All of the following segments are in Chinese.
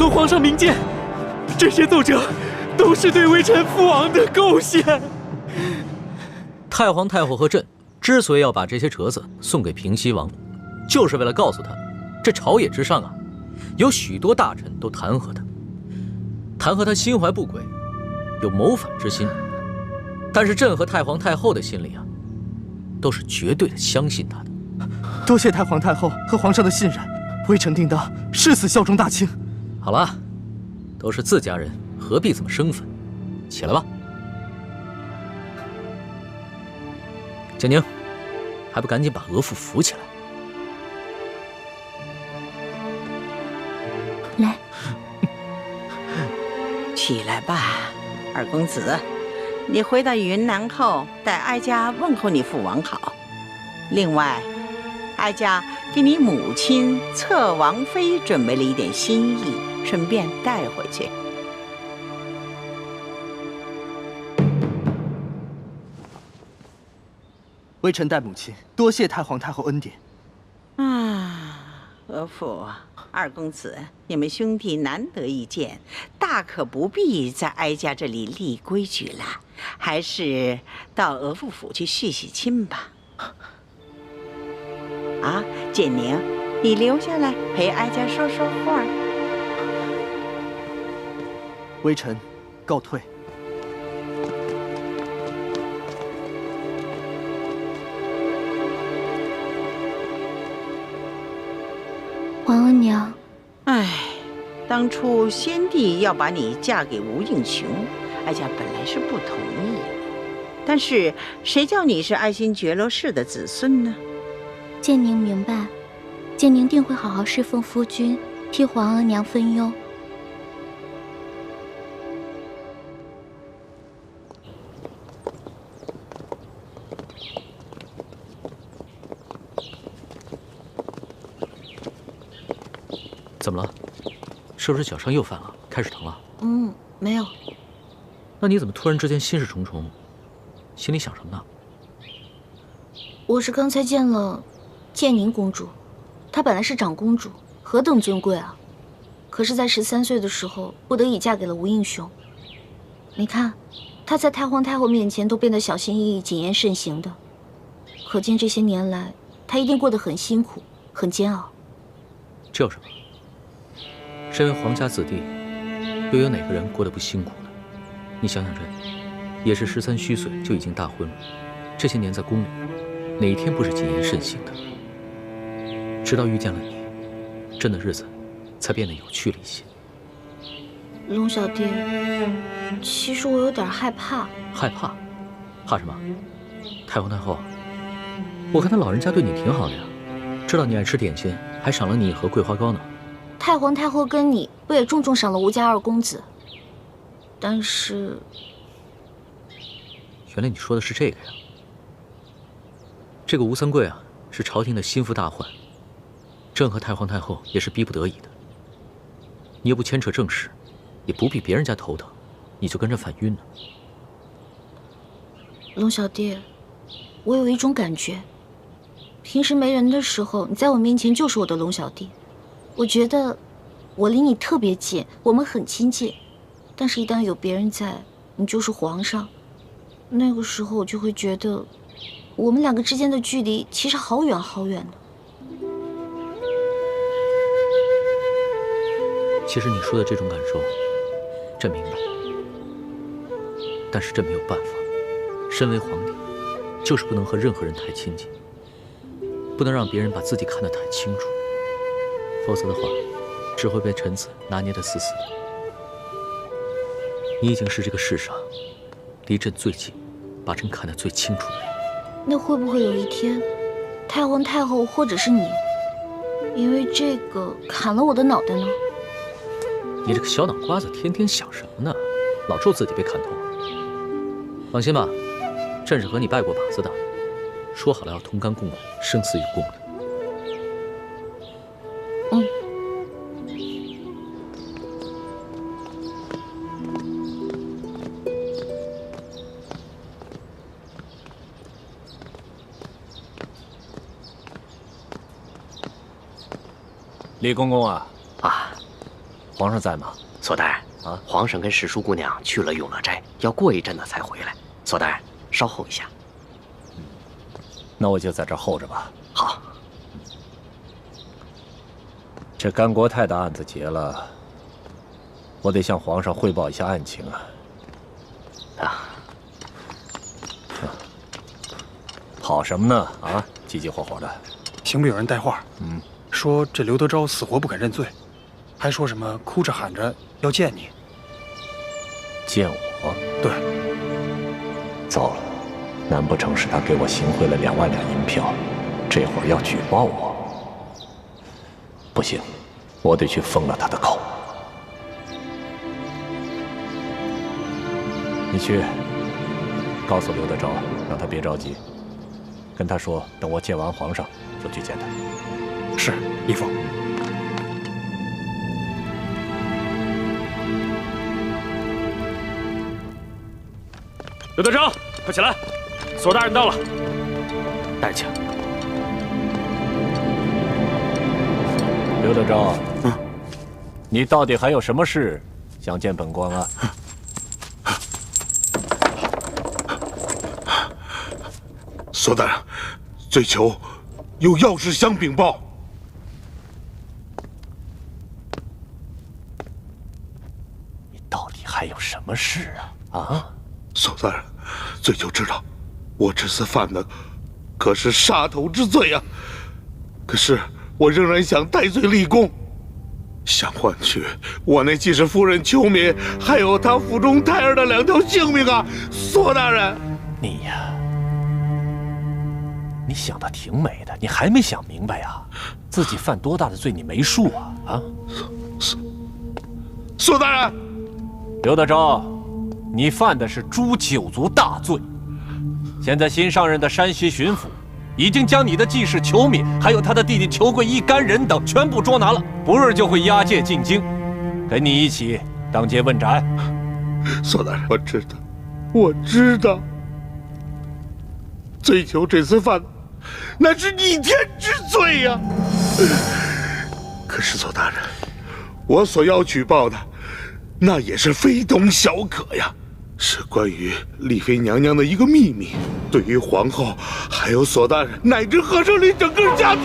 和皇上明鉴，这些奏折都是对微臣父王的构陷。太皇太后和朕之所以要把这些折子送给平西王，就是为了告诉他，这朝野之上啊，有许多大臣都弹劾他心怀不轨，有谋反之心。但是朕和太皇太后的心里啊，都是绝对的相信他的。多谢太皇太后和皇上的信任，微臣定当誓死效忠大清。好了，都是自家人，何必这么生分？起来吧。建宁，还不赶紧把额驸扶起来！来，起来吧，二公子。你回到云南后，代哀家问候你父王好。另外，哀家给你母亲侧王妃准备了一点心意，顺便带回去。微臣代母亲多谢太皇太后恩典。额驸、二公子，你们兄弟难得一见，大可不必在哀家这里立规矩了，还是到额驸府去续续亲吧。啊，建宁，你留下来陪哀家说说话。微臣告退。皇额娘，唉，当初先帝要把你嫁给吴应熊，哀家本来是不同意，但是谁叫你是爱新觉罗氏的子孙呢？建宁明白，建宁定会好好侍奉夫君，替皇额娘分忧。怎么了？是不是脚上又犯了，开始疼了？没有。那你怎么突然之间心事重重？心里想什么呢？我是刚才见了建宁公主，她本来是长公主，何等尊贵啊！可是，在13岁的时候，不得已嫁给了吴应熊。你看，她在太皇太后面前都变得小心翼翼、谨言慎行的，可见这些年来，她一定过得很辛苦、很煎熬。这有什么？身为皇家子弟，又有哪个人过得不辛苦呢？你想想朕，也是13虚岁就已经大婚了，这些年在宫里，哪一天不是谨言慎行的？直到遇见了你，朕的日子才变得有趣了一些。龙小弟，其实我有点害怕。害怕？怕什么？太皇太后，我看他老人家对你挺好的呀，知道你爱吃点心，还赏了你一盒桂花糕呢。太皇太后跟你不也重重赏了吴家二公子？但是，原来你说的是这个呀。这个吴三桂啊，是朝廷的心腹大患，朕和太皇太后也是逼不得已的。你又不牵扯政事，也不必别人家头疼，你就跟着犯晕呢。龙小弟，我有一种感觉，平时没人的时候，你在我面前就是我的龙小弟。我觉得我离你特别近，我们很亲近，但是一旦有别人在，你就是皇上。那个时候我就会觉得，我们两个之间的距离其实好远好远的。其实你说的这种感受，朕明白，但是朕没有办法。身为皇帝，就是不能和任何人太亲近，不能让别人把自己看得太清楚。否则的话，只会被臣子拿捏得死死的。你已经是这个世上离朕最近，把朕看得最清楚的人。那会不会有一天，太皇太后或者是你，因为这个砍了我的脑袋呢？你这个小脑瓜子，天天想什么呢？老咒自己被砍头。放心吧，朕是和你拜过把子的，说好了要同甘共苦，生死与共的。李公公啊，皇上在吗？索大人啊，皇上跟石淑姑娘去了永乐斋，要过一阵子才回来。索大人，稍候一下。那我就在这儿候着吧。好。这甘国泰的案子结了，我得向皇上汇报一下案情啊。跑什么呢？啊，急急火火的。刑部有人带话，说这刘德昭死活不肯认罪，还说什么哭着喊着要见你。见我？对。糟了，难不成是他给我行贿了2万两银票，这会儿要举报我？不行，我得去封了他的口。你去告诉刘德昭，让他别着急，跟他说，等我见完皇上就去见他。是，义父。刘德昭，快起来！索大人到了。带去。刘德昭，你到底还有什么事想见本官啊？索大人，罪囚有要事相禀报。你到底还有什么事啊？啊！索大人，罪囚知道，我这次犯的可是杀头之罪啊！可是我仍然想戴罪立功，想换取我那继室夫人秋敏，还有她腹中胎儿的2条性命啊！索大人，你呀，你想的挺美的，你还没想明白呀？自己犯多大的罪你没数啊？啊！索大人，刘德昭，你犯的是诛9族大罪。现在新上任的山西巡抚已经将你的继室裘敏，还有他的弟弟裘贵一干人等全部捉拿了，不日就会押解进京，跟你一起当街问斩。索大人，我知道，我知道，罪囚这次犯的那是逆天之罪呀！可是索大人，我所要举报的，那也是非同小可呀。是关于丽妃娘娘的一个秘密，对于皇后，还有索大人，乃至和顺里整个家族。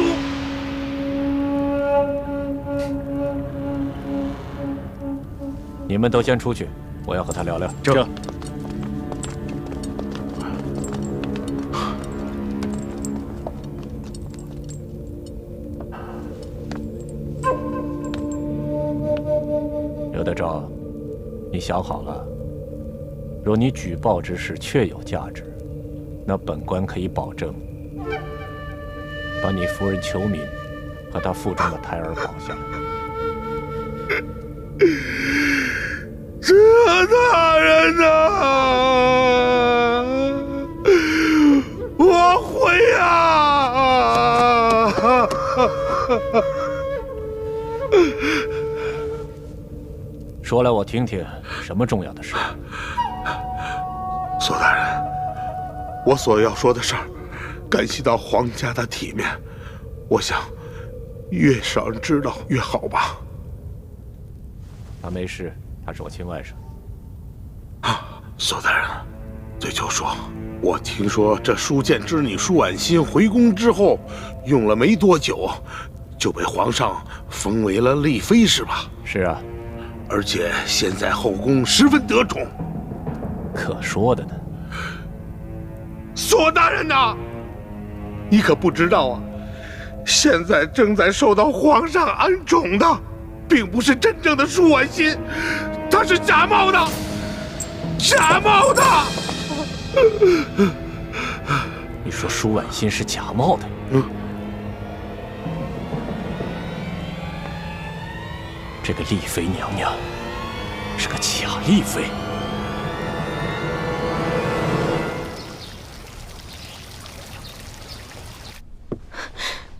你们都先出去，我要和他聊聊。这。刘德昭，你想好了？若你举报之事确有价值，那本官可以保证，把你夫人裘敏和她腹中的胎儿保下来。这大人呐，我会啊！说来我听听，什么重要的事？索大人，我所要说的事儿，干系到皇家的体面，我想越少人知道越好吧。他没事，他是我亲外甥。索大人，罪囚说，我听说这舒建之女舒婉心回宫之后，用了没多久，就被皇上封为了丽妃，是吧？是啊，而且现在后宫十分得宠。可说的呢。索大人呐，你可不知道啊，现在正在受到皇上恩宠的，并不是真正的舒婉心，她是假冒的，假冒的。你说舒婉心是假冒的？这个丽妃娘娘是个假丽妃。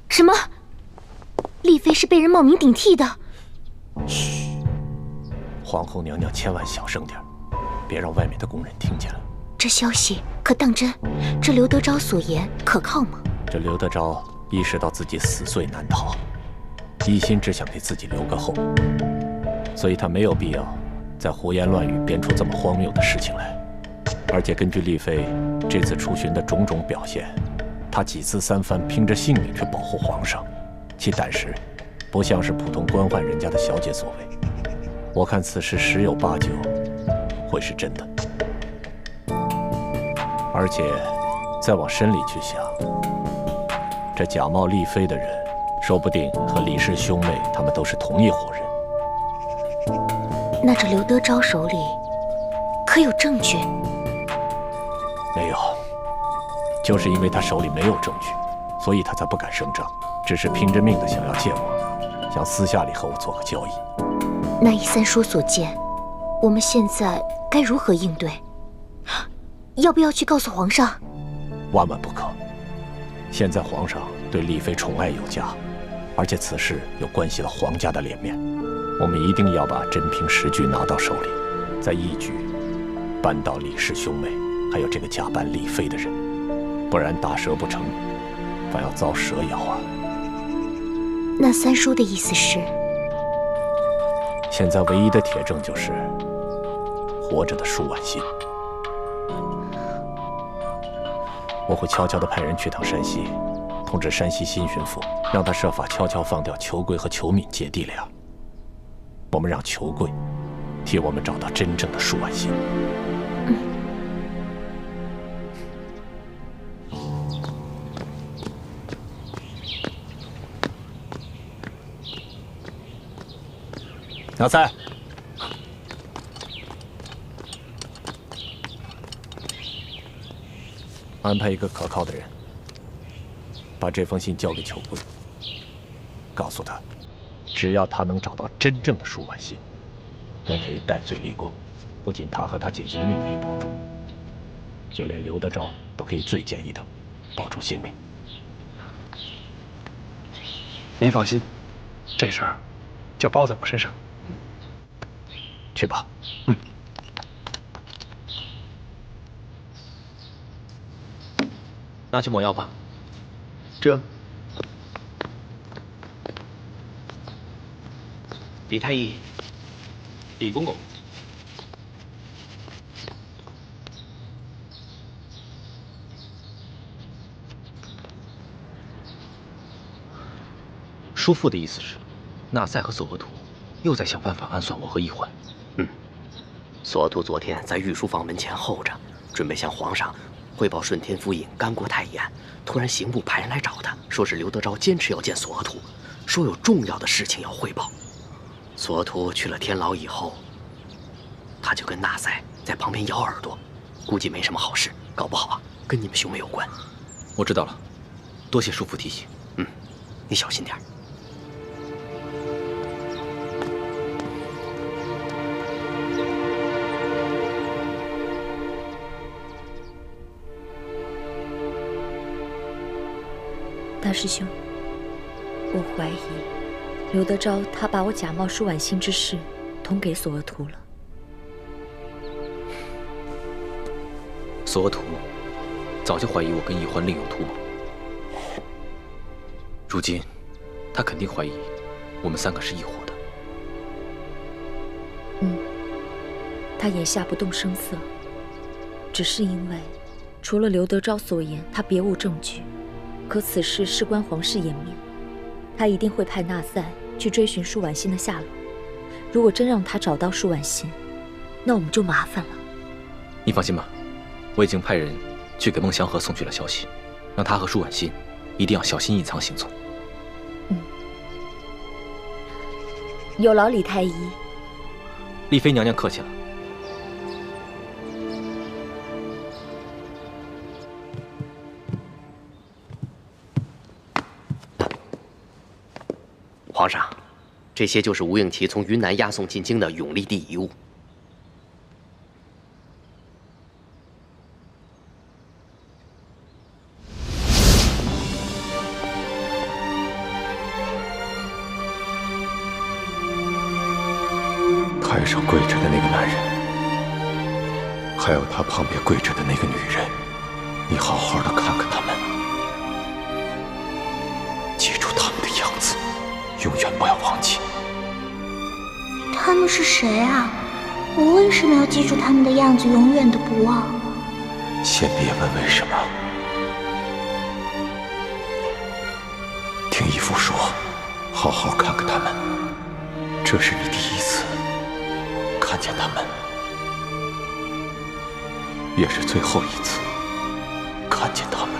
什么？丽妃是被人冒名顶替的？嘘，皇后娘娘千万小声点，别让外面的宫人听见了。这消息可当真？这刘德昭所言可靠吗？这刘德昭意识到自己死罪难逃，一心只想给自己留个后。所以他没有必要再胡言乱语编出这么荒谬的事情来。而且根据丽妃这次出巡的种种表现，她几次三番拼着性命去保护皇上，其胆识不像是普通官宦人家的小姐所为。我看此事十有八九会是真的。而且再往深里去想，这假冒丽妃的人，说不定和李氏兄妹他们都是同一伙人。那这刘德昭手里可有证据？没有，就是因为他手里没有证据，所以他才不敢声张，只是拼着命的想要见我，想私下里和我做个交易。那依三叔所见，我们现在该如何应对？要不要去告诉皇上？万万不可！现在皇上对丽妃宠爱有加，而且此事又关系了皇家的脸面，我们一定要把真凭实据拿到手里，再一举扳倒李氏兄妹，还有这个假扮丽妃的人，不然打蛇不成，反要遭蛇咬啊！那三叔的意思是？现在唯一的铁证就是活着的舒婉心。我会悄悄地派人去趟山西，通知山西新巡抚，让他设法悄悄放掉裘贵和裘敏姐弟俩。我们让裘贵替我们找到真正的舒婉心。拿菜。安排一个可靠的人，把这封信交给裘贵，告诉他，只要他能找到真正的舒婉心，便可以戴罪立功。不仅他和他姐一命没保住，就连刘德昭都可以罪减一等，保住性命。您放心，这事儿就包在我身上。去吧。拿去抹药吧。这，李太医，李公公，叔父的意思是，纳赛和索额图又在想办法暗算我和奕欢。索额图昨天在御书房门前候着，准备向皇上汇报顺天府尹甘国泰一案。突然刑部派人来找他，说是刘德昭坚持要见索额图，说有重要的事情要汇报。索额图去了天牢以后，他就跟纳赛在旁边咬耳朵，估计没什么好事，搞不好啊跟你们兄妹有关。我知道了，多谢叔父提醒。你小心点。大师兄，我怀疑刘德昭他把我假冒舒婉心之事通给索额图了。索额图早就怀疑我跟奕欢另有图谋，如今他肯定怀疑我们三个是一伙的。他眼下不动声色，只是因为除了刘德昭所言，他别无证据。可此事事关皇室颜面，他一定会派纳赛去追寻舒婉心的下落。如果真让他找到舒婉心，那我们就麻烦了。你放心吧，我已经派人去给孟祥和送去了消息，让他和舒婉心一定要小心隐藏行踪。有劳李太医。丽妃娘娘客气了。皇上，这些就是吴应奇从云南押送进京的永历帝遗物。台上跪着的那个男人，还有他旁边跪着的那个女人，你好好的看看他们，记住他们的样子，永远不要忘记。太他们是谁啊？我为什么要记住他们的样子，永远的不忘？先别问为什么，听义父说，好好看看他们。这是你第一次看见他们，也是最后一次看见他们。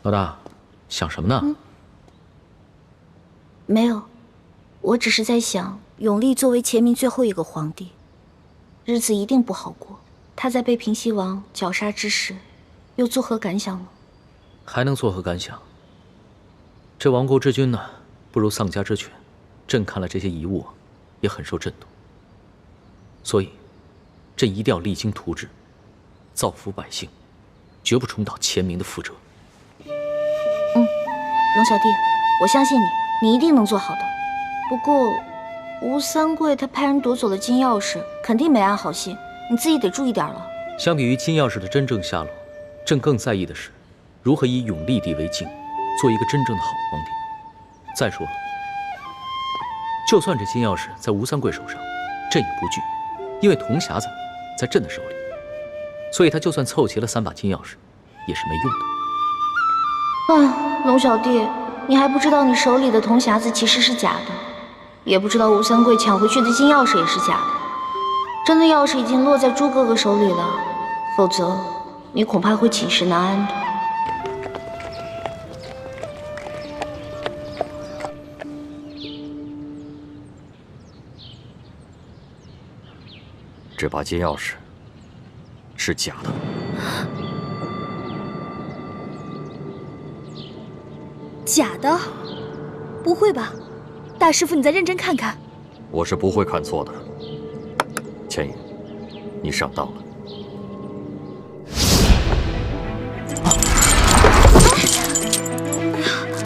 老大，想什么呢？没有，我只是在想，永历作为前明最后一个皇帝，日子一定不好过。他在被平西王绞杀之时，又作何感想呢？还能作何感想？这亡国之君呢，不如丧家之犬。朕看了这些遗物，也很受震动。所以，朕一定要励精图治，造福百姓，绝不重蹈前明的覆辙。龙小弟，我相信你，你一定能做好的。不过，吴三桂他派人夺走了金钥匙，肯定没安好心，你自己得注意点了。相比于金钥匙的真正下落，朕更在意的是，如何以永历帝为镜，做一个真正的好皇帝。再说了，就算这金钥匙在吴三桂手上，朕也不惧，因为铜匣子在朕的手里，所以他就算凑齐了3把金钥匙，也是没用的。龙小弟，你还不知道你手里的铜匣子其实是假的，也不知道吴三桂抢回去的金钥匙也是假的。真的钥匙已经落在朱哥哥手里了，否则你恐怕会寝食难安的。这把金钥匙是假的。假的？不会吧，大师傅，你再认真看看。我是不会看错的。千影，你上当了。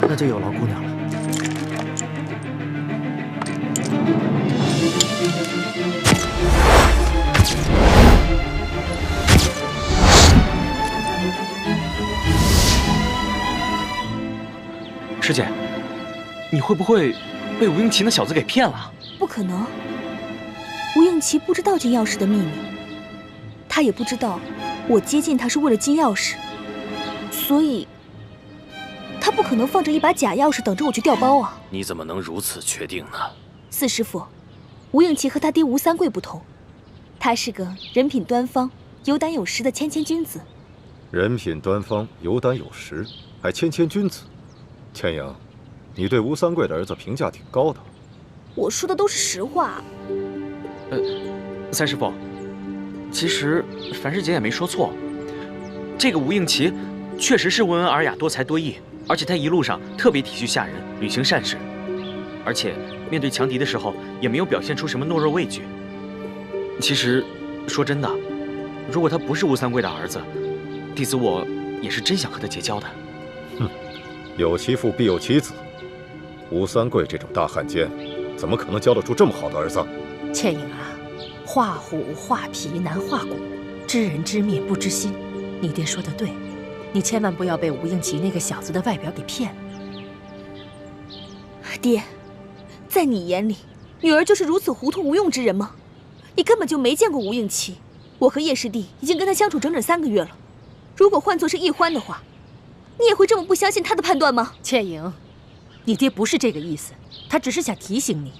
那就有劳姑娘了。师姐，你会不会被吴应奇那小子给骗了？不可能，吴应奇不知道金钥匙的秘密，他也不知道我接近他是为了金钥匙，所以他不可能放着一把假钥匙等着我去调包啊！你怎么能如此确定呢？四师傅，吴应奇和他爹吴三桂不同，他是个人品端方、有胆有识的谦谦君子。人品端方、有胆有识，还谦谦君子。千影，你对吴三桂的儿子评价挺高的。我说的都是实话。三师傅，其实樊师姐也没说错，这个吴应奇确实是温文尔雅、多才多艺，而且他一路上特别体恤下人，履行善事，而且面对强敌的时候也没有表现出什么懦弱畏惧。其实说真的，如果他不是吴三桂的儿子，弟子我也是真想和他结交的。哼，有其父必有其子，吴三桂这种大汉奸，怎么可能教得出这么好的儿子？倩影啊，画虎画皮难画骨，知人知面不知心。你爹说的对，你千万不要被吴应奇那个小子的外表给骗了。爹，在你眼里，女儿就是如此糊涂无用之人吗？你根本就没见过吴应奇。我和叶师弟已经跟他相处整整3个月了，如果换作是易欢的话，你也会这么不相信他的判断吗？倩影，你爹不是这个意思，他只是想提醒你。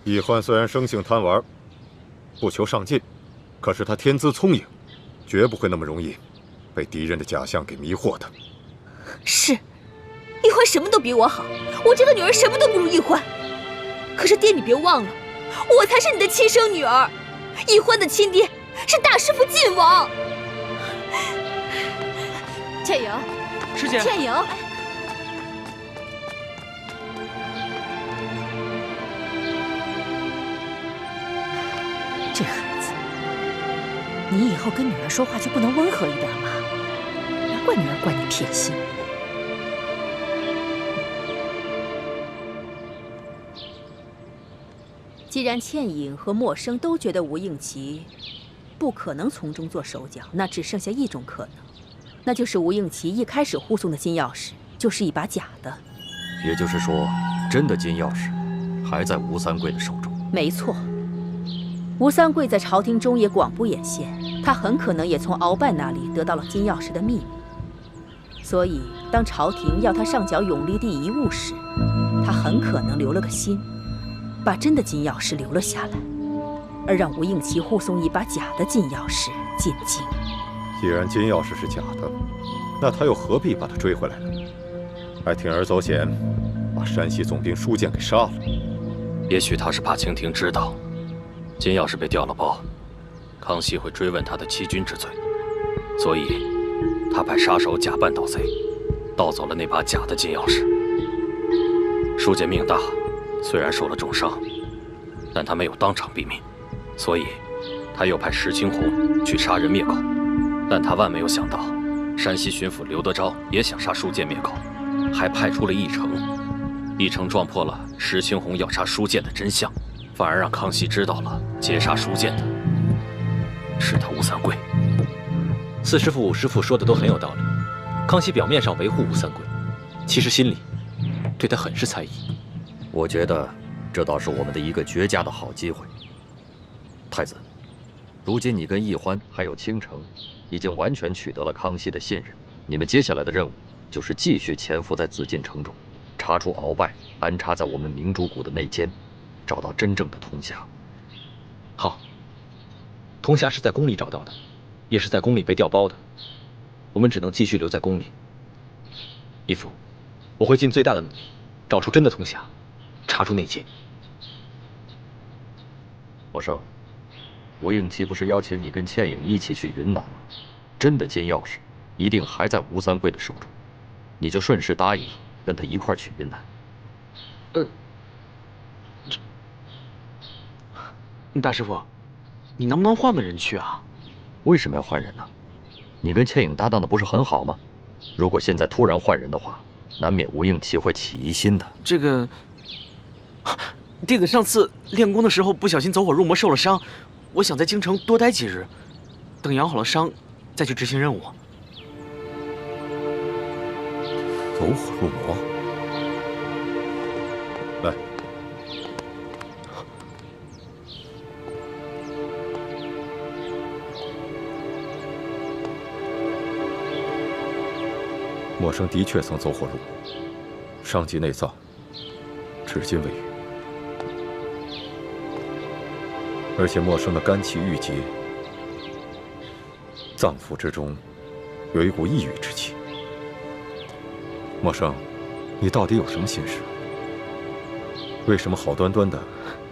易欢虽然生性贪玩，不求上进，可是他天资聪颖，绝不会那么容易被敌人的假象给迷惑的。是，易欢什么都比我好，我这个女儿什么都不如易欢。可是爹，你别忘了，我才是你的亲生女儿，易欢的亲爹是大师父晋王。倩影，师姐，倩影，这孩子，你以后跟女儿说话就不能温和一点吗？难怪女儿怪你偏心。既然倩影和默生都觉得吴应奇不可能从中做手脚，那只剩下一种可能，那就是吴应奇一开始护送的金钥匙就是一把假的。也就是说，真的金钥匙还在吴三桂的手中。没错，吴三桂在朝廷中也广布眼线，他很可能也从鳌拜那里得到了金钥匙的秘密。所以，当朝廷要他上缴永历帝遗物时，他很可能留了个心，把真的金钥匙留了下来，而让吴应奇护送一把假的金钥匙进京。既然金钥匙是假的，那他又何必把它追回来呢？还铤而走险，把山西总兵舒建给杀了。也许他是怕清廷知道金钥匙被调了包，康熙会追问他的欺君之罪，所以他派杀手假扮盗贼，盗走了那把假的金钥匙。舒建命大，虽然受了重伤，但他没有当场毙命，所以他又派石青红去杀人灭口。但他万没有想到，山西巡抚刘德昭也想杀舒建灭口，还派出了义成。义成撞破了石青红要杀舒建的真相，反而让康熙知道了劫杀舒建的是他吴三桂。四师傅、五师傅说的都很有道理。康熙表面上维护吴三桂，其实心里对他很是猜疑。我觉得这倒是我们的一个绝佳的好机会。太子，如今你跟奕欢还有倾城已经完全取得了康熙的信任，你们接下来的任务就是继续潜伏在紫禁城中，查出鳌拜安插在我们明珠谷的内奸，找到真正的铜匣。好，铜匣是在宫里找到的，也是在宫里被调包的，我们只能继续留在宫里。义父，我会尽最大的努力，找出真的铜匣，查出内奸。默生，吴应奇不是邀请你跟倩影一起去云南吗？真的金钥匙一定还在吴三桂的手中，你就顺势答应跟他一块去云南。大师傅，你能不能换个人去啊？为什么要换人呢？你跟倩影搭档的不是很好吗？如果现在突然换人的话，难免吴应奇会起疑心的。这个，弟子上次练功的时候不小心走火入魔受了伤，我想在京城多待几日，等养好了伤再去执行任务。走火入魔？来，默生的确曾走火入魔，伤及内脏，至今未愈。而且默生的肝气郁结，脏腑之中有一股抑郁之气。默生，你到底有什么心事？为什么好端端的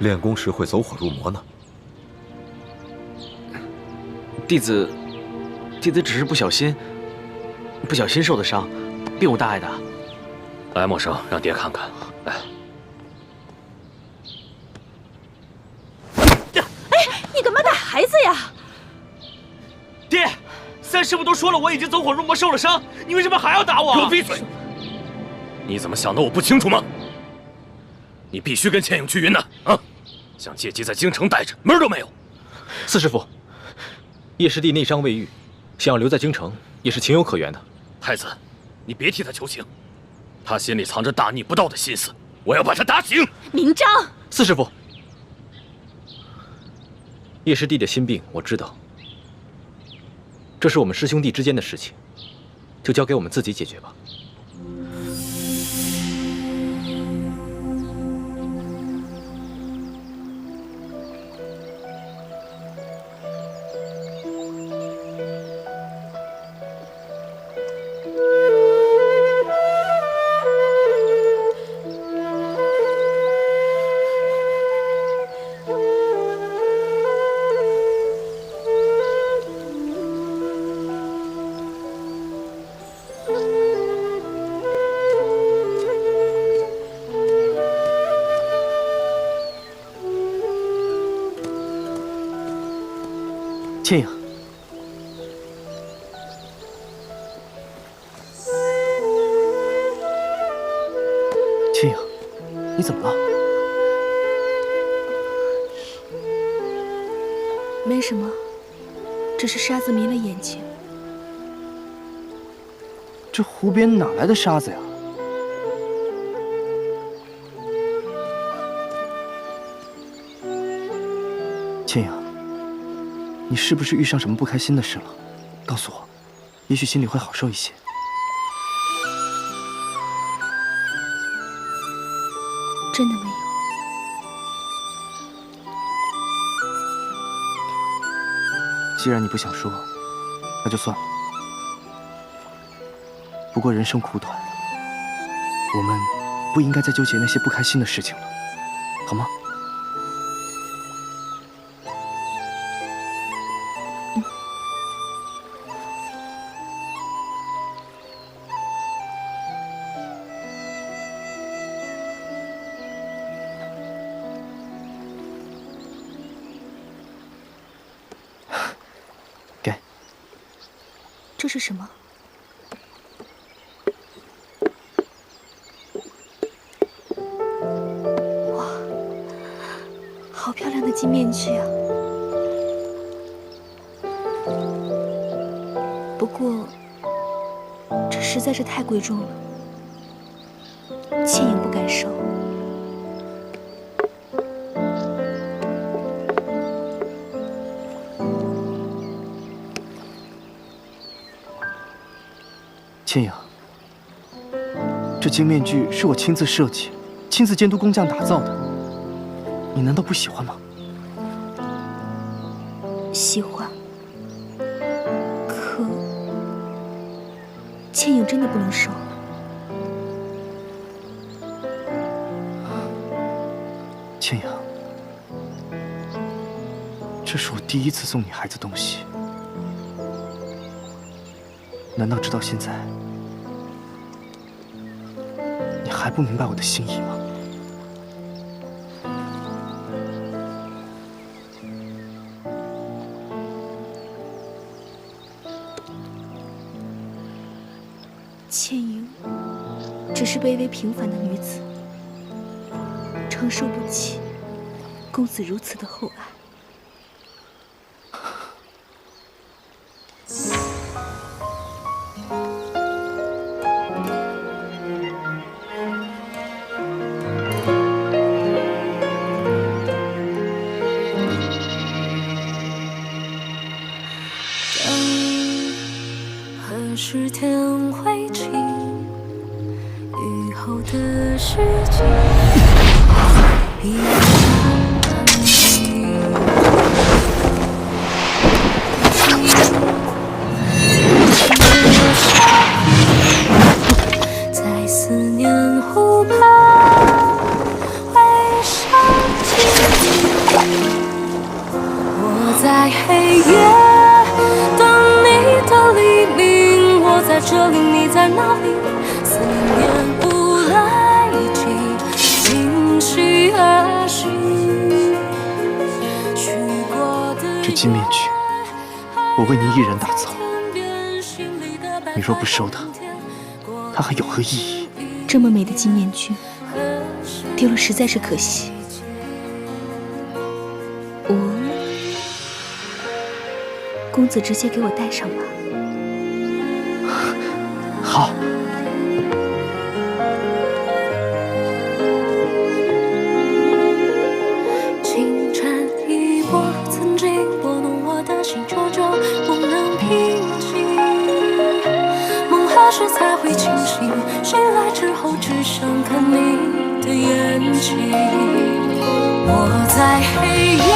练功时会走火入魔呢？弟子只是不小心受的伤，并无大碍的。来，默生，让爹看看。来。你干嘛打孩子呀？爹，三师傅都说了我已经走火入魔受了伤，你为什么还要打我？给我闭嘴！你怎么想的我不清楚吗？你必须跟倩影去云南啊！想借机在京城待着，门都没有。四师傅，叶师弟内伤未愈，想要留在京城也是情有可原的。太子，你别替他求情，他心里藏着大逆不道的心思，我要把他打醒。明章，四师傅，叶师弟的心病我知道，这是我们师兄弟之间的事情，就交给我们自己解决吧。倩影，倩影，你怎么了？没什么，只是沙子迷了眼睛。这湖边哪来的沙子呀？倩影，你是不是遇上什么不开心的事了？告诉我，也许心里会好受一些。真的没有。既然你不想说，那就算了。不过人生苦短，我们不应该再纠结那些不开心的事情了，好吗？给。这是什么？哇，好漂亮的金面具啊！不过，这实在是太贵重了，倩影不敢收。倩影，这金面具是我亲自设计、亲自监督工匠打造的，你难道不喜欢吗？喜欢，可倩影真的不能收。倩影，这是我第一次送女孩子东西，难道直到现在，你还不明白我的心意吗？倩影只是卑微平凡的女子，承受不起公子如此的厚爱。何时天会晴？雨后的世界，一场安静。在思念湖畔，回想起我在黑夜。在这里，你在哪里？思念不来及，今夕何夕？这金面具，我为你一人打造。你若不收它，它还有何意义？这么美的金面具，丢了实在是可惜。公子直接给我戴上吧。好。情缠一波，曾经拨弄我的心，久久不能平静。梦何时才会清醒？醒来之后，只想看你的眼睛。我在黑夜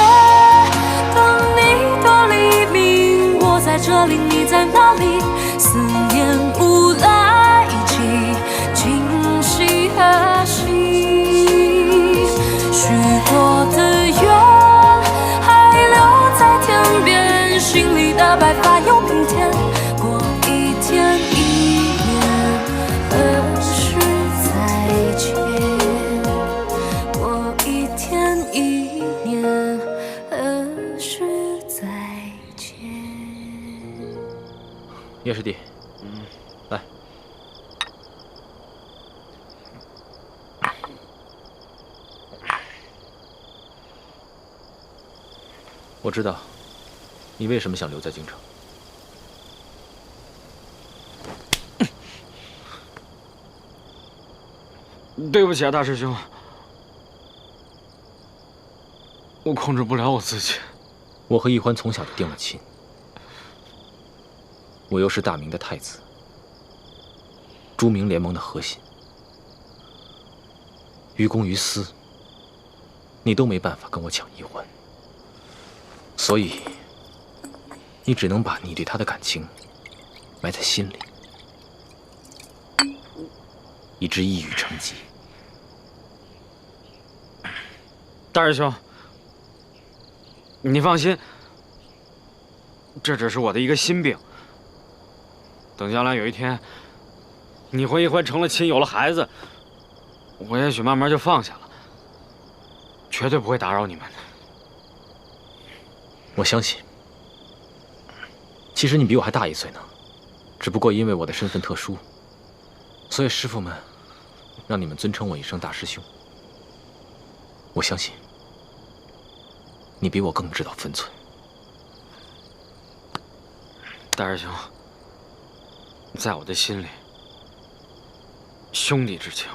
等你的黎明，我在这里，你在哪里？思念不来及，今夕何夕？许过的愿还留在天边，心里的白发又平添。过一天一年，何时再见？过一天一年，何时再见？叶师弟，来。我知道，你为什么想留在京城。对不起啊，大师兄，我控制不了我自己。我和易欢从小就定了亲，我又是大明的太子，朱明联盟的核心，于公于私，你都没办法跟我抢易欢，所以你只能把你对他的感情埋在心里，以致一语成疾。大师兄，你放心，这只是我的一个心病。等将来有一天，你和易欢成了亲，有了孩子，我也许慢慢就放下了，绝对不会打扰你们的。我相信。其实你比我还大1岁呢，只不过因为我的身份特殊，所以师父们让你们尊称我一声大师兄。我相信你比我更知道分寸。大师兄，在我的心里，兄弟之情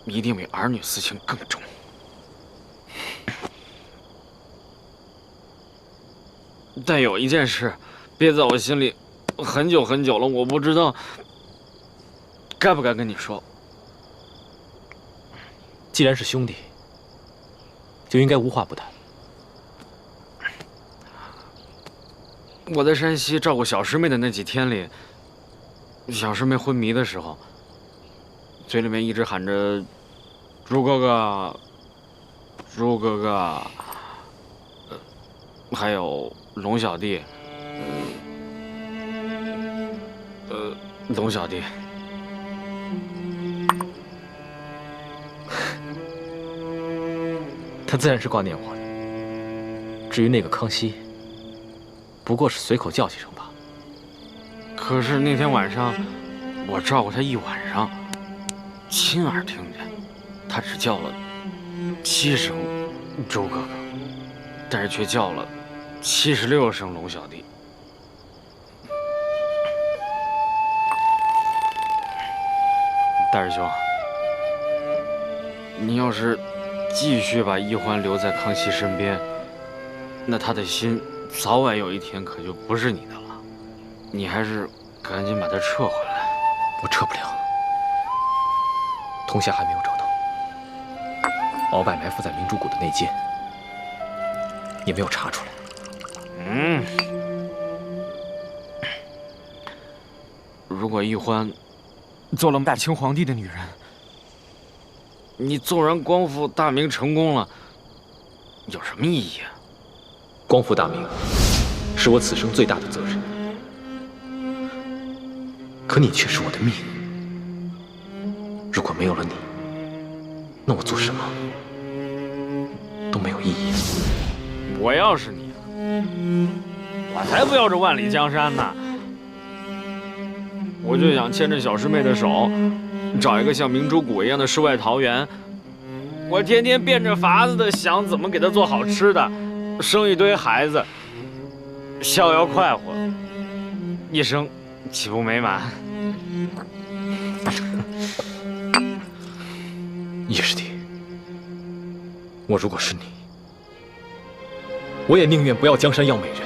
一定比儿女私情更重。但有一件事憋在我心里很久很久了，我不知道该不该跟你说。既然是兄弟，就应该无话不谈。我在山西照顾小师妹的那几天里，小师妹昏迷的时候，嘴里面一直喊着“朱哥哥，朱哥哥”，还有龙小弟，龙小弟。他自然是挂念我的。至于那个康熙，不过是随口叫几声吧。可是那天晚上，我照顾他一晚上，亲耳听见他只叫了7声“周哥哥”，但是却叫了76声“龙小弟”。大师兄，你要是继续把易欢留在康熙身边，那他的心早晚有一天可就不是你的了。你还是赶紧把他撤回来。我撤不了。童霞还没有找到，鳌拜埋伏在明珠谷的内奸，也没有查出来。如果易欢做了大清皇帝的女人，你纵然光复大明成功了，有什么意义啊？光复大明是我此生最大的责任，可你却是我的命。如果没有了你，那我做什么都没有意义。我要是你，我才不要这万里江山呢！我就想牵着小师妹的手，找一个像明珠谷一样的世外桃源，我天天变着法子的想怎么给她做好吃的，生一堆孩子，逍遥快活，一生岂不美满？叶师弟，我如果是你，我也宁愿不要江山要美人。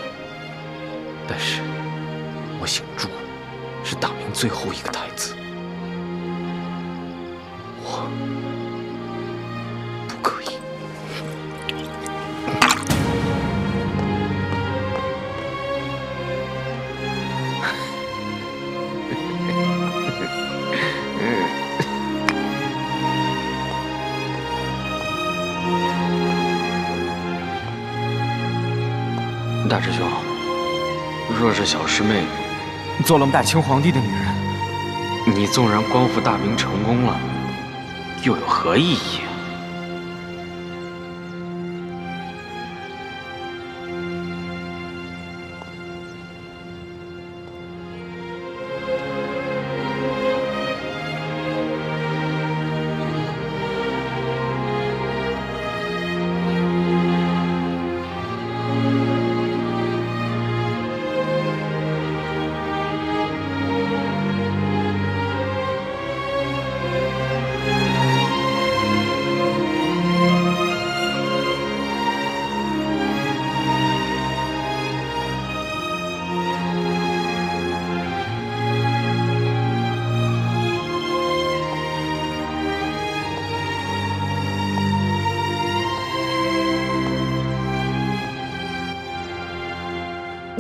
但是，我姓朱，是大明最后一个太子，我不可以。大师兄，若是小师妹做了大清皇帝的女人，你纵然光复大明成功了，又有何意义啊？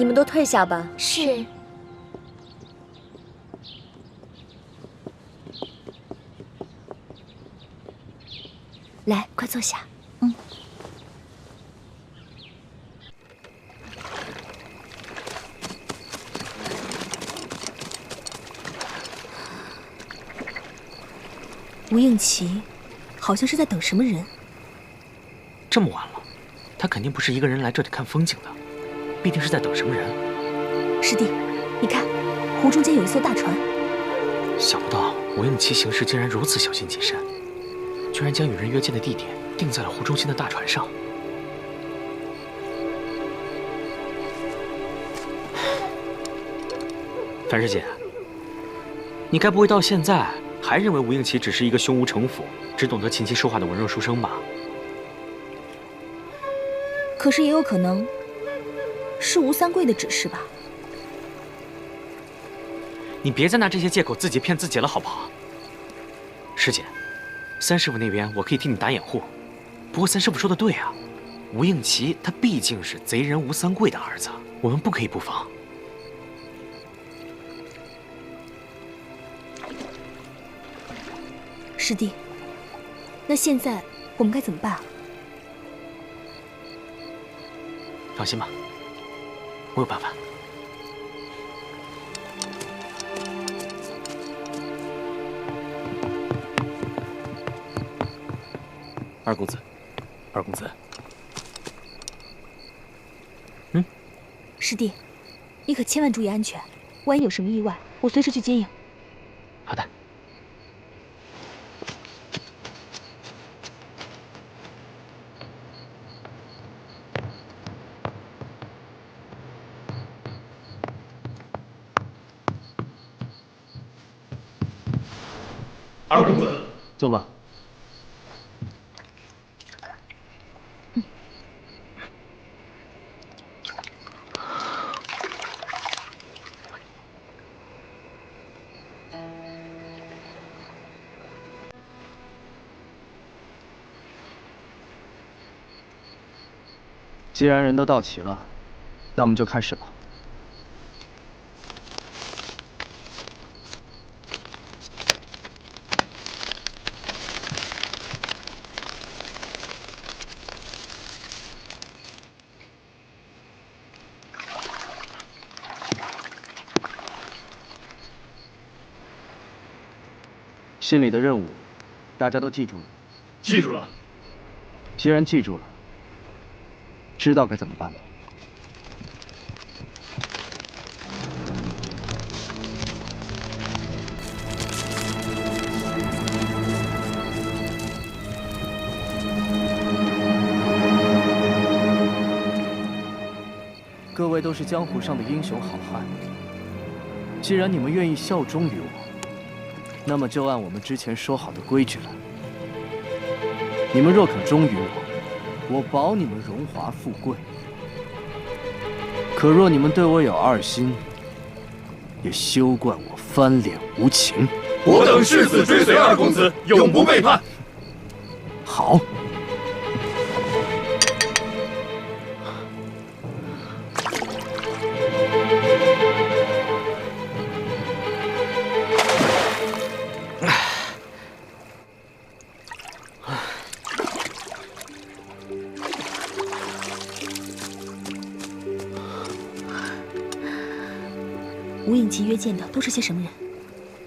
你们都退下吧。是。来，快坐下。吴应奇，好像是在等什么人。这么晚了，他肯定不是一个人来这里看风景的，必定是在等什么人。师弟，你看，湖中间有一艘大船。想不到吴应奇行事竟然如此小心谨慎，居然将与人约见的地点定在了湖中心的大船上。樊师姐，你该不会到现在还认为吴应奇只是一个胸无城府、只懂得琴棋书画的文弱书生吧？可是也有可能是吴三桂的指示吧？你别再拿这些借口自己骗自己了，好不好？师姐，三师傅那边我可以替你打掩护，不过三师傅说的对啊，吴应奇他毕竟是贼人吴三桂的儿子，我们不可以不防。师弟，那现在我们该怎么办啊？放心吧，我有办法。二公子，二公子，师弟，你可千万注意安全，万一有什么意外，我随时去接应。好的。二公子，坐吧。既然人都到齐了，那我们就开始吧。心里的任务，大家都记住了。记住了。既然记住了，知道该怎么办吗？各位都是江湖上的英雄好汉，既然你们愿意效忠于我，那么就按我们之前说好的规矩来。你们若肯忠于我，我保你们荣华富贵；可若你们对我有二心，也休怪我翻脸无情。我等誓死追随二公子，永不背叛。好。吴应奇约见的都是些什么人？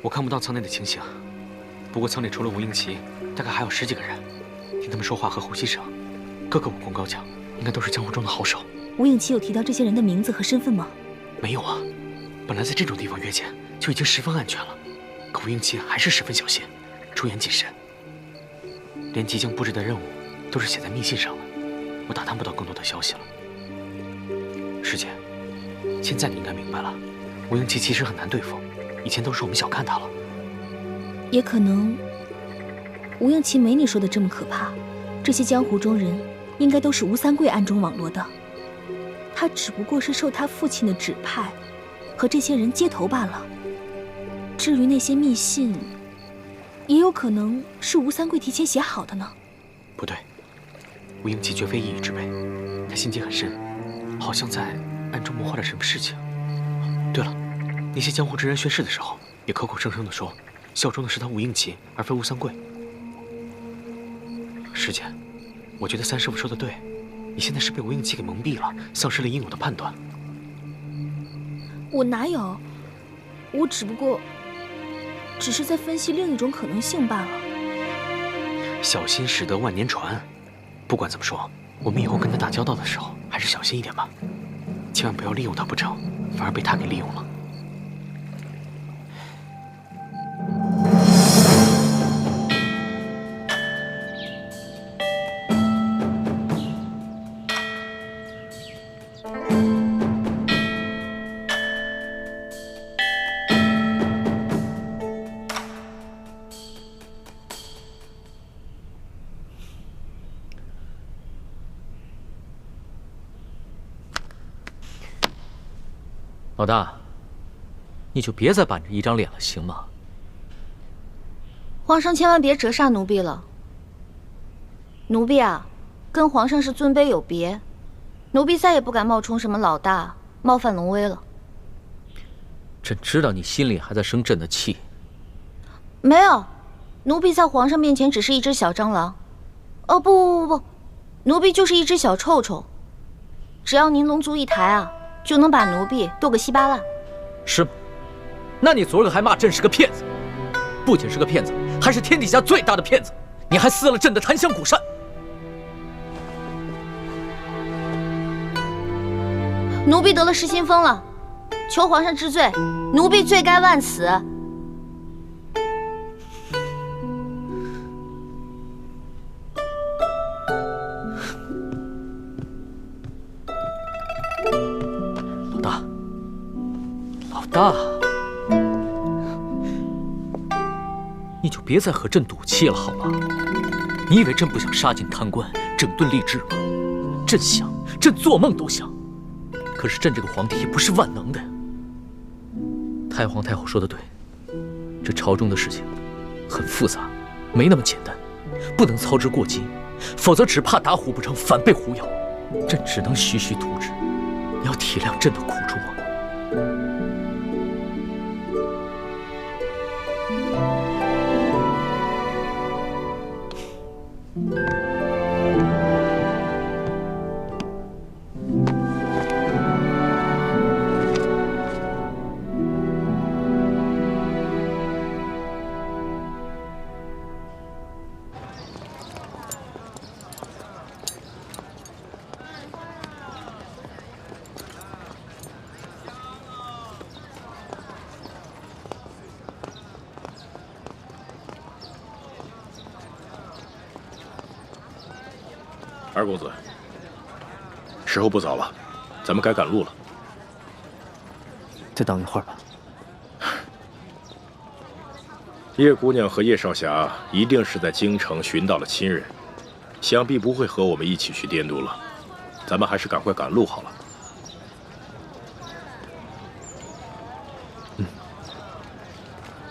我看不到舱内的情形，不过舱里除了吴应奇，大概还有10几个人。听他们说话和呼吸声，个个武功高强，应该都是江湖中的好手。吴应奇有提到这些人的名字和身份吗？没有啊，本来在这种地方约见就已经十分安全了，可吴应奇还是十分小心，出言谨慎，连即将布置的任务都是写在密信上的，我打探不到更多的消息了。师姐，现在你应该明白了。吴应奇其实很难对付，以前都是我们小看他了。也可能，吴应奇没你说的这么可怕。这些江湖中人，应该都是吴三桂暗中网罗的。他只不过是受他父亲的指派，和这些人接头罢了。至于那些密信，也有可能是吴三桂提前写好的呢。不对，吴应奇绝非一隅之辈，他心机很深，好像在暗中谋划了什么事情？对了，那些江湖之人宣誓的时候，也口口声声地说效忠的是他吴应奇，而非吴三桂。师姐，我觉得三师傅说的对，你现在是被吴应奇给蒙蔽了，丧失了应有的判断。我哪有？我只是在分析另一种可能性罢了。小心驶得万年船。不管怎么说，我们以后跟他打交道的时候，还是小心一点吧，千万不要利用他不成，反而被他给利用了。老大，你就别再板着一张脸了，行吗？皇上千万别折煞奴婢了。奴婢啊，跟皇上是尊卑有别，奴婢再也不敢冒充什么老大，冒犯龙威了。朕知道你心里还在生朕的气。没有，奴婢在皇上面前只是一只小蟑螂。哦不，奴婢就是一只小臭臭。只要您龙族一抬啊，就能把奴婢剁个稀巴烂。是吗？那你昨儿个还骂朕是个骗子，不仅是个骗子，还是天底下最大的骗子！你还撕了朕的檀香古扇。奴婢得了失心疯了，求皇上治罪，奴婢罪该万死。老大，你就别再和朕赌气了，好吗？你以为朕不想杀尽贪官，整顿吏治吗？朕想，朕做梦都想。可是朕这个皇帝也不是万能的呀。太皇太后说的对，这朝中的事情很复杂，没那么简单，不能操之过急，否则只怕打虎不成反被虎咬。朕只能徐徐图之，你要体谅朕的苦衷啊。二公子，时候不早了，咱们该赶路了。再等一会儿吧。叶姑娘和叶少侠一定是在京城寻到了亲人，想必不会和我们一起去滇都了。咱们还是赶快赶路好了。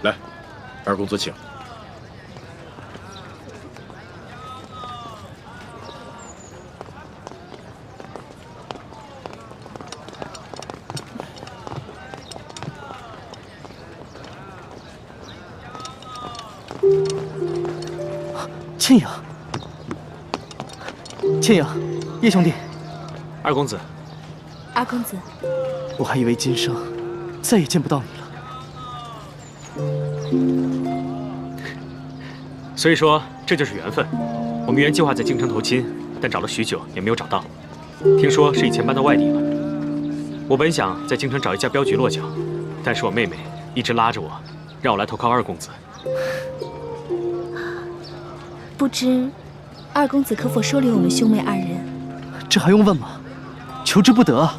来，二公子请。倩影，倩影，叶兄弟，二公子，二公子，我还以为今生再也见不到你了。所以说，这就是缘分。我们原计划在京城投亲，但找了许久也没有找到。听说是以前搬到外地了。我本想在京城找一家镖局落脚，但是我妹妹一直拉着我，让我来投靠二公子。不知二公子可否收留我们兄妹二人？这还用问吗？求之不得。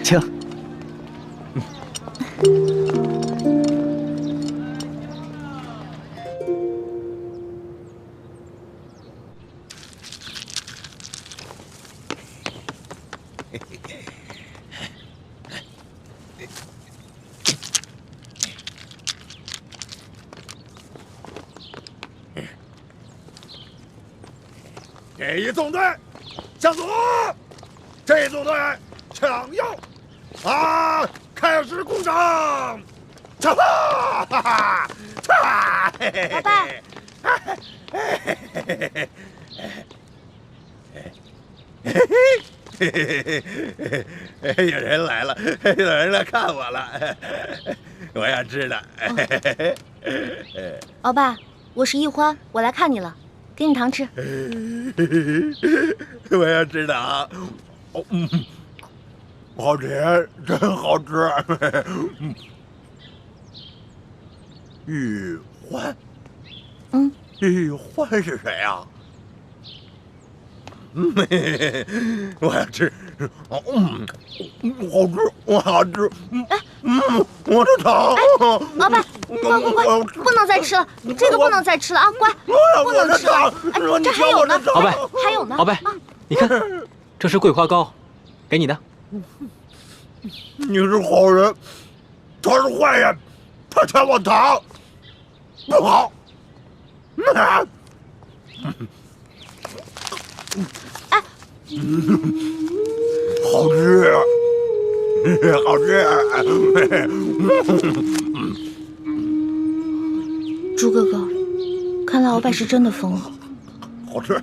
请。这一纵队向左，这一纵队抢药！啊，开始鼓掌！哈哈哈哈！老爸，有人来了，有人来看我了，我要吃的。老爸，我是一欢，我来看你了，给你糖吃。我要吃的啊！好吃，真好吃。玉欢，玉欢是谁啊？我要吃，好吃，我好吃。我的糖。老爸，乖，不能再吃了，这个不能再吃了啊，乖，不能吃了。哎，这还有呢，鳌拜，还有呢。鳌拜，你看，这是桂花糕，给你的。你是好人，他是坏人，他抢我糖，不好。哎，好吃，好吃。猪哥哥，看来鳌拜是真的疯了。好吃。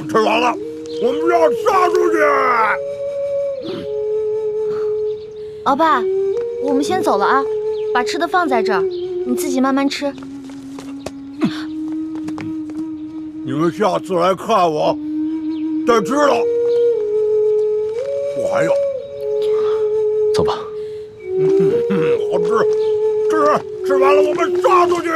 吃完了，我们要杀出去。鳌拜，我们先走了啊，把吃的放在这儿，你自己慢慢吃。你们下次来看我，再吃了，我还要。走吧。好吃，吃完了我们杀出去。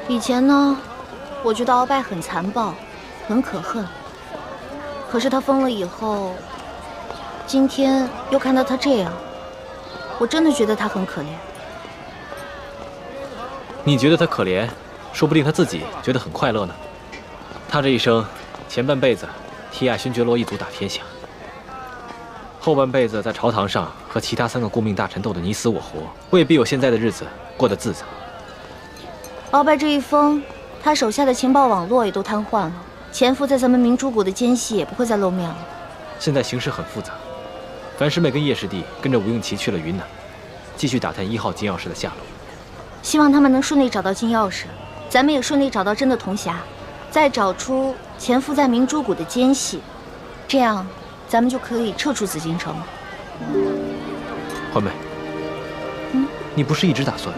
以前呢，我觉得鳌拜很残暴，很可恨。可是他疯了以后，今天又看到他这样，我真的觉得他很可怜。你觉得他可怜，说不定他自己觉得很快乐呢。他这一生，前半辈子替爱新觉罗一族打天下，后半辈子在朝堂上和其他3个顾命大臣斗得你死我活，未必有现在的日子过得自在。鳌拜这一疯，他手下的情报网络也都瘫痪了，潜伏在咱们明珠谷的奸细也不会再露面了。现在形势很复杂，樊师妹跟叶师弟跟着吴应奇去了云南，继续打探1号金钥匙的下落。希望他们能顺利找到金钥匙，咱们也顺利找到真的铜匣，再找出潜伏在明珠谷的奸细，这样咱们就可以撤出紫禁城了。欢妹，你不是一直打算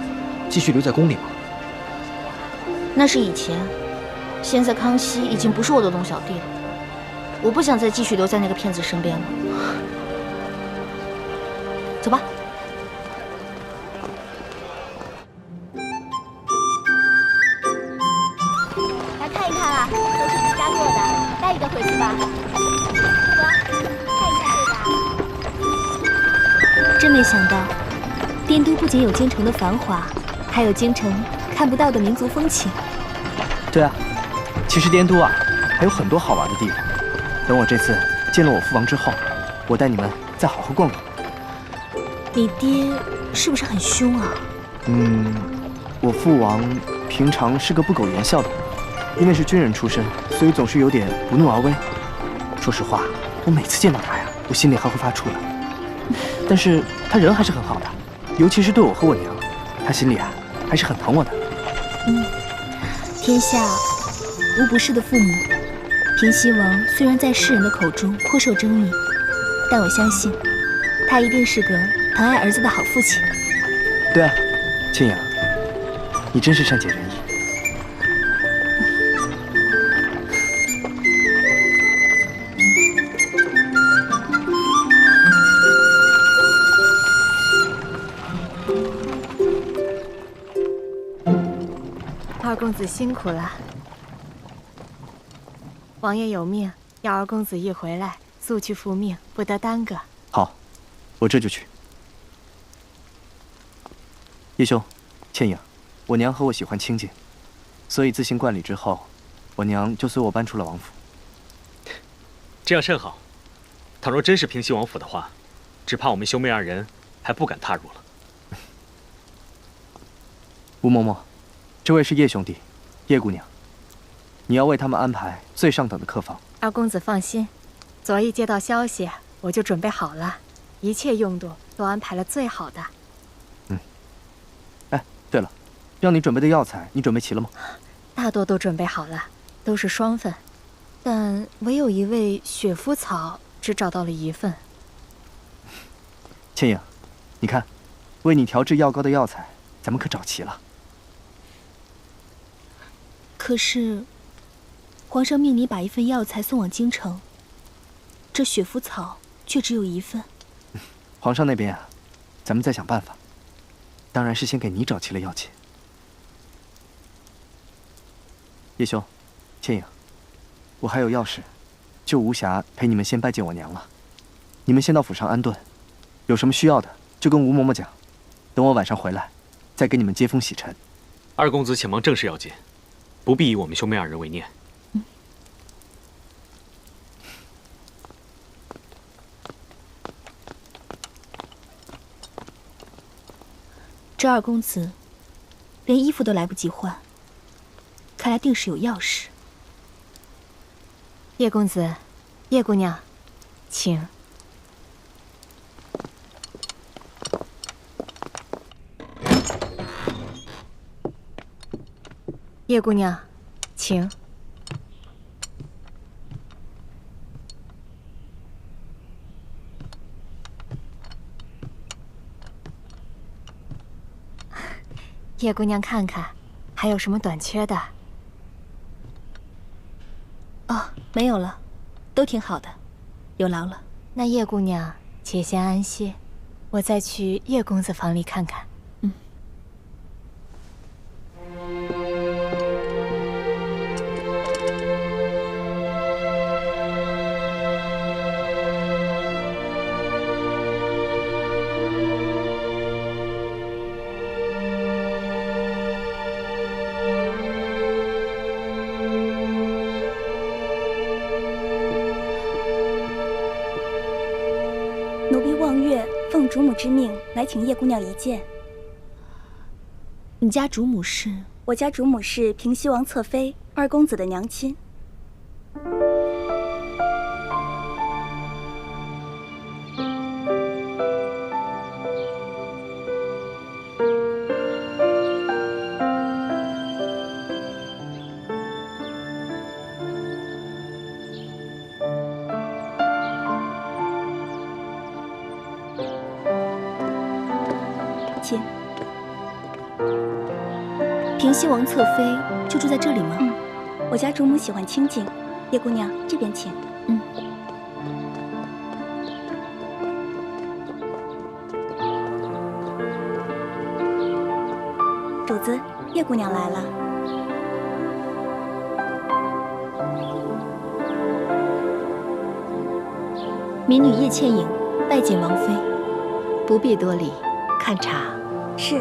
继续留在宫里吗？那是以前，现在康熙已经不是我的龙小弟了，我不想再继续留在那个骗子身边了。走吧。来看一看啊，都是自家做的，带一个回去吧。这个，看一下这个。真没想到，滇都不仅有京城的繁华，还有京城看不到的民族风情。对啊，其实滇都啊还有很多好玩的地方。等我这次见了我父王之后，我带你们再好好逛逛。你爹是不是很凶啊？我父王平常是个不苟言笑的人，因为是军人出身，所以总是有点不怒而威。说实话，我每次见到他呀，我心里还会发怵的。但是他人还是很好的，尤其是对我和我娘，他心里啊还是很疼我的。天下无不是的父母。平西王虽然在世人的口中颇受争议，但我相信，他一定是个疼爱儿子的好父亲。对啊，倩阳，你真是善解人意。二公子辛苦了。王爷有命，要二公子一回来，速去复命，不得耽搁。好，我这就去。叶兄，倩影，我娘和我喜欢清静，所以自行冠礼之后，我娘就随我搬出了王府。这样甚好。倘若真是平西王府的话，只怕我们兄妹2人还不敢踏入了。吴嬷嬷，这位是叶兄弟，叶姑娘，你要为他们安排最上等的客房。二公子放心，昨夜接到消息，我就准备好了，一切用度都安排了最好的。哎，对了，让你准备的药材，你准备齐了吗？大多都准备好了，都是双份，但唯有一味雪肤草只找到了1份。倩影，你看，为你调制药膏的药材，咱们可找齐了。可是，皇上命你把1份药材送往京城，这雪肤草却只有1份。皇上那边啊，咱们再想办法。当然是先给你找齐了药钱。叶兄，倩影，我还有要事，就无暇陪你们先拜见我娘了。你们先到府上安顿，有什么需要的就跟吴嬷嬷讲，等我晚上回来，再给你们接风洗尘。二公子且忙正事要紧，不必以我们兄妹2人为念。这二公子连衣服都来不及换，看来定是有要事。叶公子，叶姑娘，请。叶姑娘，请。叶姑娘，看看，还有什么短缺的？哦，没有了，都挺好的，有劳了。那叶姑娘且先安歇，我再去叶公子房里看看。奴婢望月奉主母之命来请叶姑娘一见。你家主母是？我家主母是平西王侧妃，二公子的娘亲。请。平西王侧妃就住在这里吗？我家主母喜欢清静，叶姑娘这边请。主子，叶姑娘来了。民女叶倩影拜见王妃。不必多礼，看茶。是。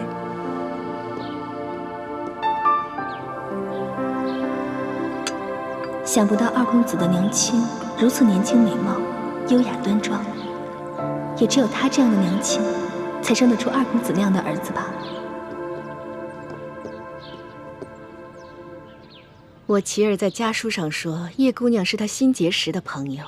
想不到二公子的娘亲如此年轻美貌，优雅端庄，也只有她这样的娘亲，才生得出二公子那样的儿子吧。我琪儿在家书上说，叶姑娘是她新结识的朋友。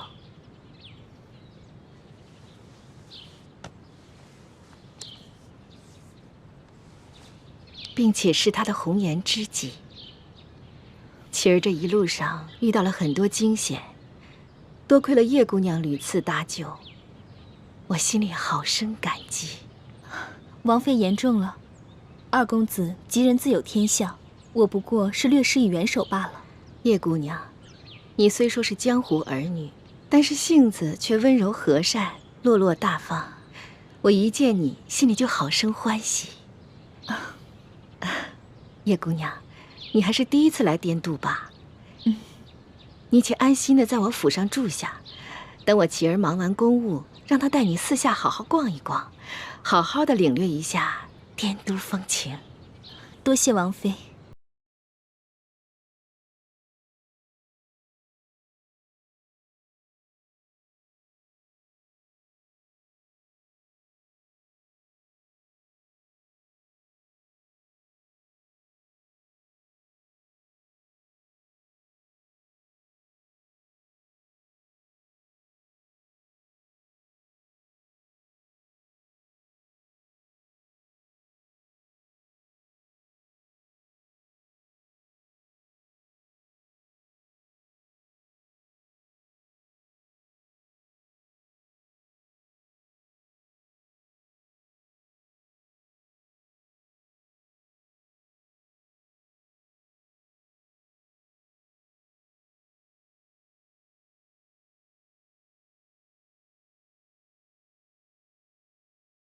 并且是她的红颜知己。琪儿这一路上遇到了很多惊险，多亏了叶姑娘屡次搭救，我心里好生感激。王妃言重了，二公子吉人自有天相，我不过是略施以援手罢了。叶姑娘，你虽说是江湖儿女，但是性子却温柔和善，落落大方。我一见你，心里就好生欢喜。叶姑娘，你还是第一次来滇度吧？你且安心的在我府上住下，等我琪儿忙完公务，让她带你四下好好逛一逛，好好的领略一下滇都风情。多谢王妃。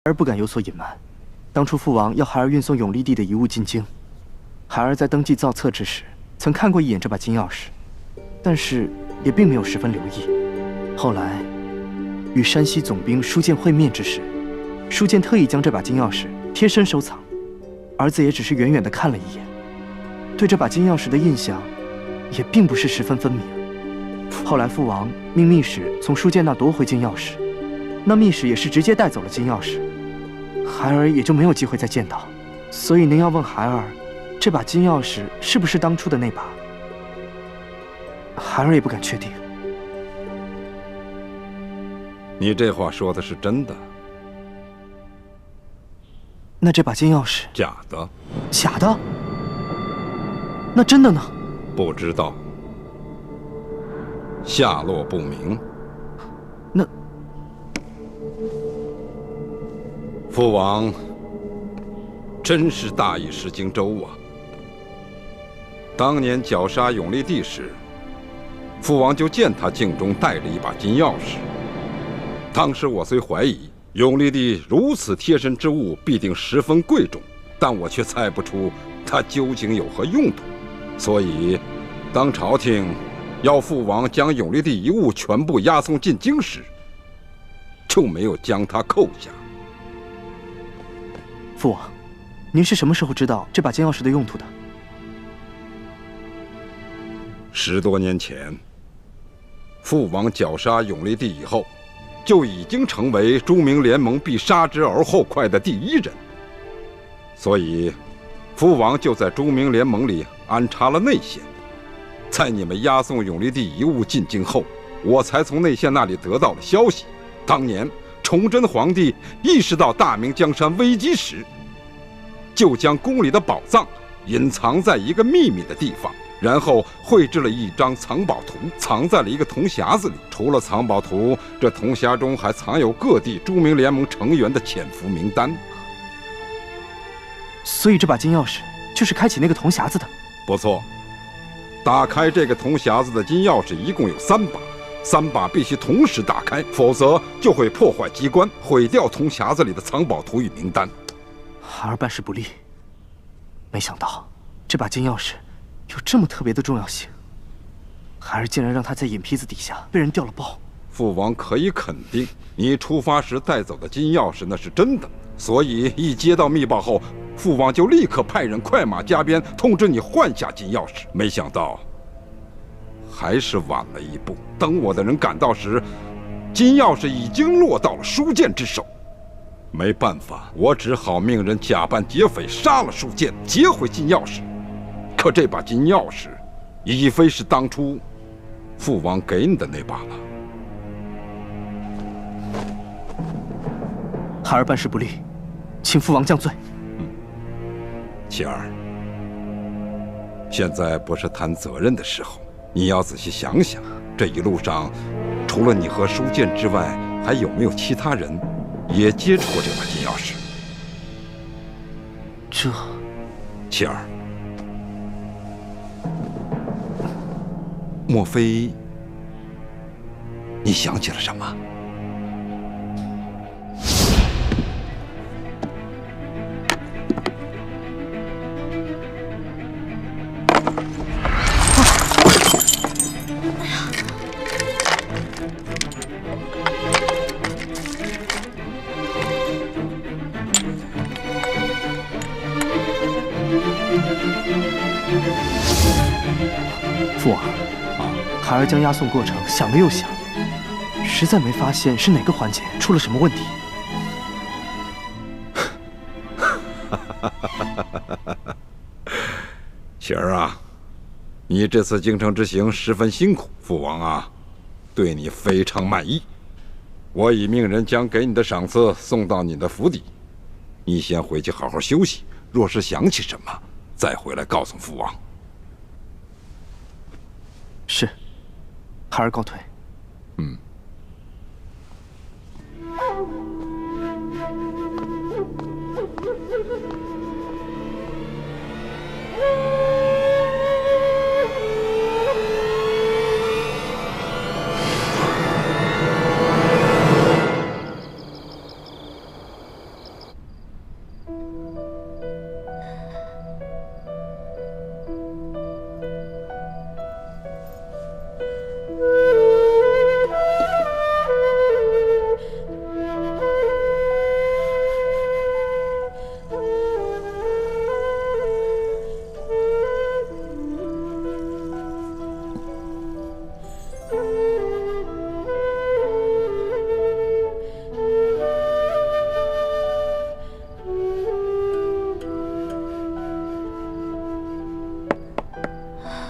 儿不敢有所隐瞒。当初父王要孩儿运送永历帝的遗物进京，孩儿在登记造册之时，曾看过一眼这把金钥匙，但是也并没有十分留意。后来与山西总兵舒建会面之时，舒建特意将这把金钥匙贴身收藏，儿子也只是远远地看了一眼，对这把金钥匙的印象也并不是十分分明。后来父王命密使从舒建那夺回金钥匙，那密使也是直接带走了金钥匙，孩儿也就没有机会再见到。所以您要问孩儿，这把金钥匙是不是当初的那把，孩儿也不敢确定。你这话说的是真的？那这把金钥匙？假的。假的？那真的呢？不知道，下落不明。那父王真是大意失荆州啊！当年绞杀永历帝时，父王就见他镜中带着一把金钥匙。当时我虽怀疑永历帝如此贴身之物必定十分贵重，但我却猜不出它究竟有何用途。所以，当朝廷要父王将永历帝遗物全部押送进京时，就没有将它扣下。父王，您是什么时候知道这把金钥匙的用途的？10多年前，父王绞杀永历帝以后，就已经成为朱明联盟必杀之而后快的第一人，所以父王就在朱明联盟里安插了内线。在你们押送永历帝遗物进京后，我才从内线那里得到了消息。当年崇祯皇帝意识到大明江山危机时，就将宫里的宝藏隐藏在一个秘密的地方，然后绘制了一张藏宝图，藏在了一个铜匣子里。除了藏宝图，这铜匣中还藏有各地朱明联盟成员的潜伏名单。所以这把金钥匙就是开启那个铜匣子的。不错，打开这个铜匣子的金钥匙一共有3把，3把必须同时打开，否则就会破坏机关，毁掉铜匣子里的藏宝图与名单。孩儿办事不力，没想到这把金钥匙有这么特别的重要性，孩儿竟然让它在眼皮子底下被人调了包。父王可以肯定，你出发时带走的金钥匙那是真的，所以一接到密报后，父王就立刻派人快马加鞭通知你换下金钥匙。没想到还是晚了一步，等我的人赶到时，金钥匙已经落到了舒建之手。没办法，我只好命人假扮劫匪杀了舒建，劫回金钥匙。可这把金钥匙已非是当初父王给你的那把了。孩儿办事不力，请父王降罪。琪儿，现在不是谈责任的时候，你要仔细想想，这一路上除了你和舒建之外，还有没有其他人也接触过这把金钥匙？这，琪儿，莫非你想起了什么？父王，孩儿将押送过程想了又想，实在没发现是哪个环节出了什么问题。喜儿啊，你这次京城之行十分辛苦，父王啊，对你非常满意。我已命人将给你的赏赐送到你的府邸，你先回去好好休息。若是想起什么，再回来告诉父王。是，孩儿告退。嗯。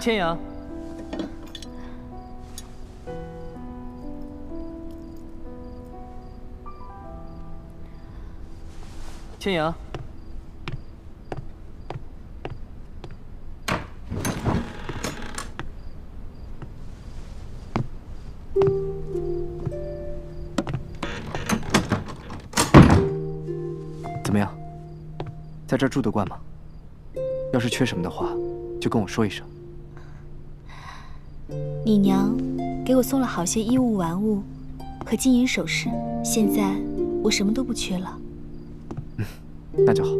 千阳，千阳，怎么样？在这儿住得惯吗？要是缺什么的话，就跟我说一声。你娘给我送了好些衣物玩物和金银首饰，现在我什么都不缺了。那就好。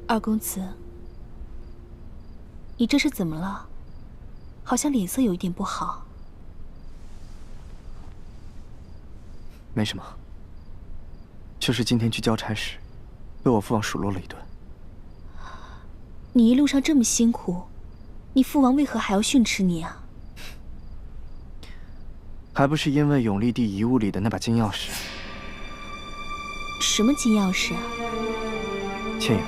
二公子，你这是怎么了？好像脸色有一点不好。没什么，就是今天去交差时，被我父王数落了一顿。你一路上这么辛苦，你父王为何还要训斥你啊？还不是因为永历帝遗物里的那把金钥匙。什么金钥匙啊？千阳，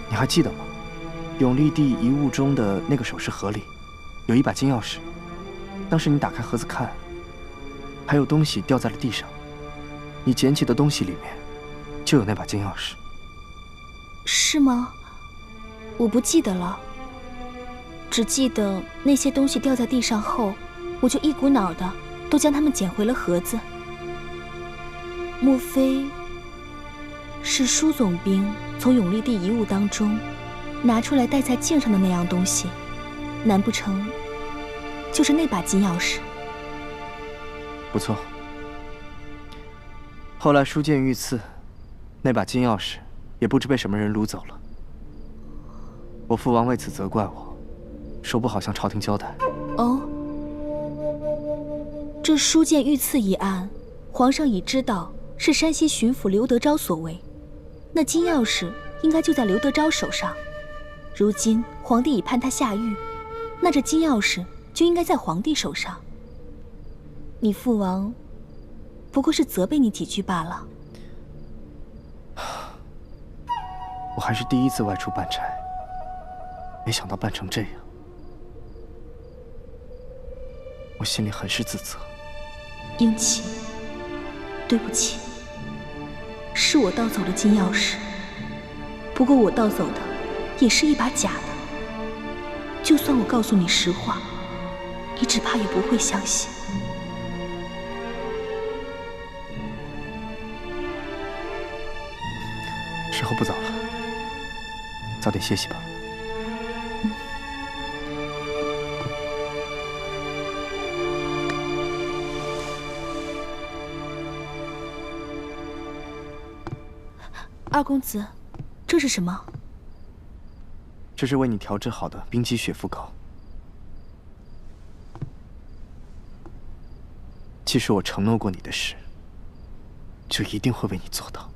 你还记得吗？永历帝遗物中的那个首饰盒里，有一把金钥匙。当时你打开盒子看，还有东西掉在了地上。你捡起的东西里面，就有那把金钥匙。是吗？我不记得了，只记得那些东西掉在地上后，我就一股脑的都将它们捡回了盒子。莫非是舒总兵从永历帝遗物当中拿出来戴在镜上的那样东西？难不成就是那把金钥匙？不错。后来书剑遇刺，那把金钥匙也不知被什么人掳走了。我父王为此责怪我，说不好向朝廷交代。哦，这书剑遇刺一案，皇上已知道是山西巡抚刘德昭所为，那金钥匙应该就在刘德昭手上。如今皇帝已判他下狱，那这金钥匙就应该在皇帝手上。你父王不过是责备你几句罢了。我还是第一次外出办差，没想到办成这样，我心里很是自责。英奇，对不起，是我盗走了金钥匙，不过我盗走的也是一把假的。就算我告诉你实话，你只怕也不会相信。时候不早了，早点歇息吧。二公子，这是什么？这是为你调制好的冰肌雪肤膏。既是我承诺过你的事，就一定会为你做到。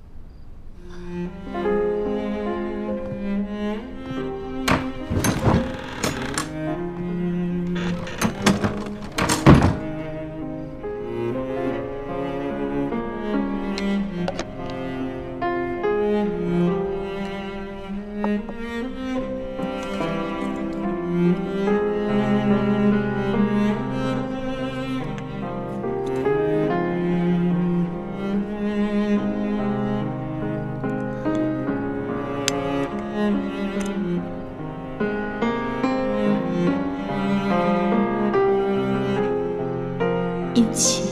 英奇，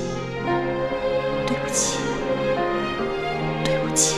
对不起，对不起。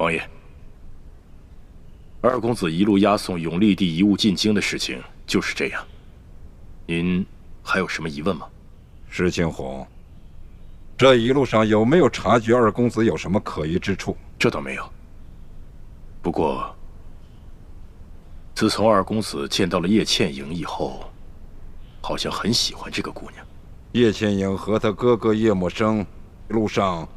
王爷，二公子一路押送永历帝遗物进京的事情就是这样。您还有什么疑问吗？石青红，这一路上有没有察觉二公子有什么可疑之处？这倒没有。不过，自从二公子见到了叶倩莹以后，好像很喜欢这个姑娘。叶倩莹和她哥哥叶默生一路上